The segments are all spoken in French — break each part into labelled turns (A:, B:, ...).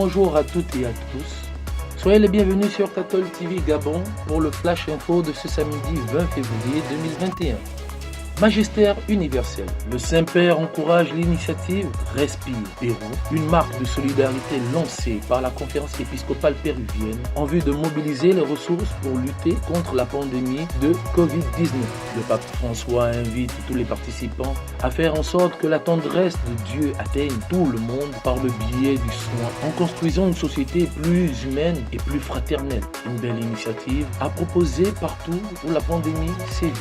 A: Bonjour à toutes et à tous. Soyez les bienvenus sur Cathol TV Gabon pour le Flash Info de ce samedi 20 février 2021. Magistère universel. Le Saint-Père encourage l'initiative Respire Pérou, une marque de solidarité lancée par la conférence épiscopale péruvienne en vue de mobiliser les ressources pour lutter contre la pandémie de Covid-19. Le pape François invite tous les participants à faire en sorte que la tendresse de Dieu atteigne tout le monde par le biais du soin, en construisant une société plus humaine et plus fraternelle. Une belle initiative à proposer partout où la pandémie sévit.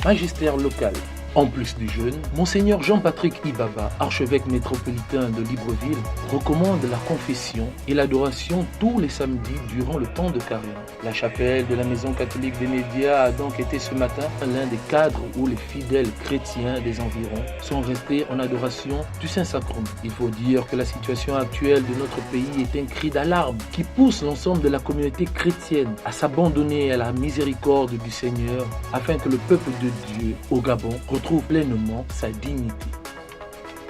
A: Magistère local. En plus du jeûne, Monseigneur Jean-Patrick Ibaba, archevêque métropolitain de Libreville, recommande la confession et l'adoration tous les samedis durant le temps de carême. La chapelle de la Maison catholique des médias a donc été ce matin l'un des cadres où les fidèles chrétiens des environs sont restés en adoration du Saint-Sacrement. Il faut dire que la situation actuelle de notre pays est un cri d'alarme qui pousse l'ensemble de la communauté chrétienne à s'abandonner à la miséricorde du Seigneur afin que le peuple de Dieu au Gabon retrouve pleinement sa dignité.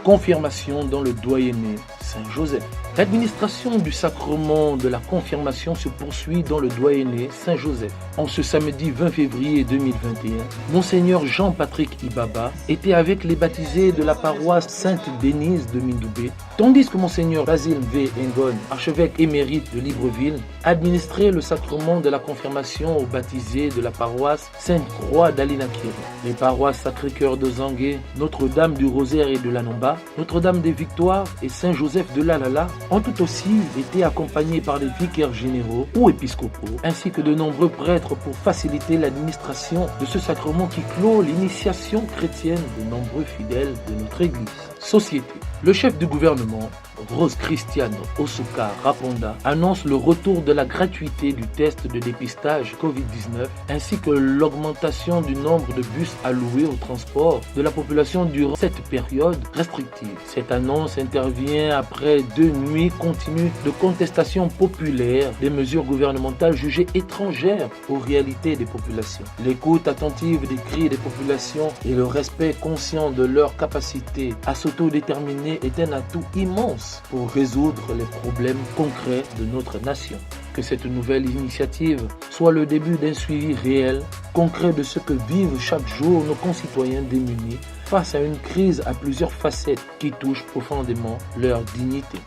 A: Confirmation dans le doyenné Saint-Joseph. L'administration du sacrement de la confirmation se poursuit dans le doyenné Saint-Joseph. En ce samedi 20 février 2021, Monseigneur Jean-Patrick Ibaba était avec les baptisés de la paroisse Sainte-Denise de Mindoubé, tandis que Monseigneur Basile V. Engon, archevêque émérite de Libreville, administrait le sacrement de la confirmation aux baptisés de la paroisse Sainte-Croix d'Alinakiri. Les paroisses Sacré-Cœur de Zangué, Notre-Dame du Rosaire et de l'Anamba, Notre-Dame des Victoires et Saint-Joseph de l'Alala ont tout aussi été accompagnés par les vicaires généraux ou épiscopaux, ainsi que de nombreux prêtres pour faciliter l'administration de ce sacrement qui clôt l'initiation chrétienne de nombreux fidèles de notre Église. Société. Le chef du gouvernement, Rose Christiane Osuka Raponda, annonce le retour de la gratuité du test de dépistage Covid-19 ainsi que l'augmentation du nombre de bus alloués au transport de la population durant cette période restrictive. Cette annonce intervient après 2 nuits continues de contestation populaire des mesures gouvernementales jugées étrangères aux réalités des populations. L'écoute attentive des cris des populations et le respect conscient de leur capacité à s'autodéterminer est un atout immense pour résoudre les problèmes concrets de notre nation. Que cette nouvelle initiative soit le début d'un suivi réel, concret de ce que vivent chaque jour nos concitoyens démunis face à une crise à plusieurs facettes qui touchent profondément leur dignité.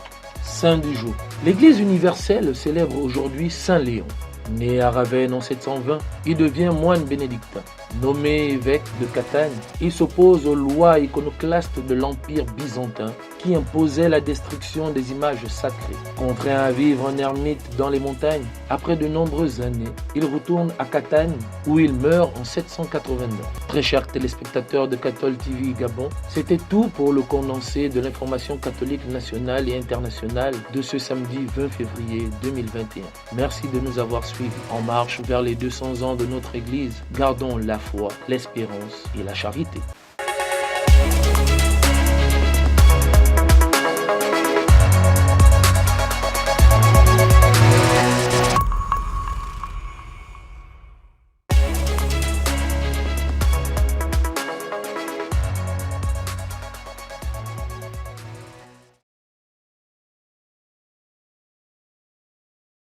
A: Saint du jour. L'Église universelle célèbre aujourd'hui Saint Léon. Né à Ravenne en 720, il devient moine bénédictin. Nommé évêque de Catane, il s'oppose aux lois iconoclastes de l'Empire byzantin qui imposaient la destruction des images sacrées. Contraint à vivre en ermite dans les montagnes, après de nombreuses années, il retourne à Catane où il meurt en 789. Très chers téléspectateurs de Cathol TV Gabon, c'était tout pour le condensé de l'information catholique nationale et internationale de ce samedi 20 février 2021. Merci de nous avoir suivis. En marche vers les 200 ans de notre Église, gardons la foi, l'espérance et la charité.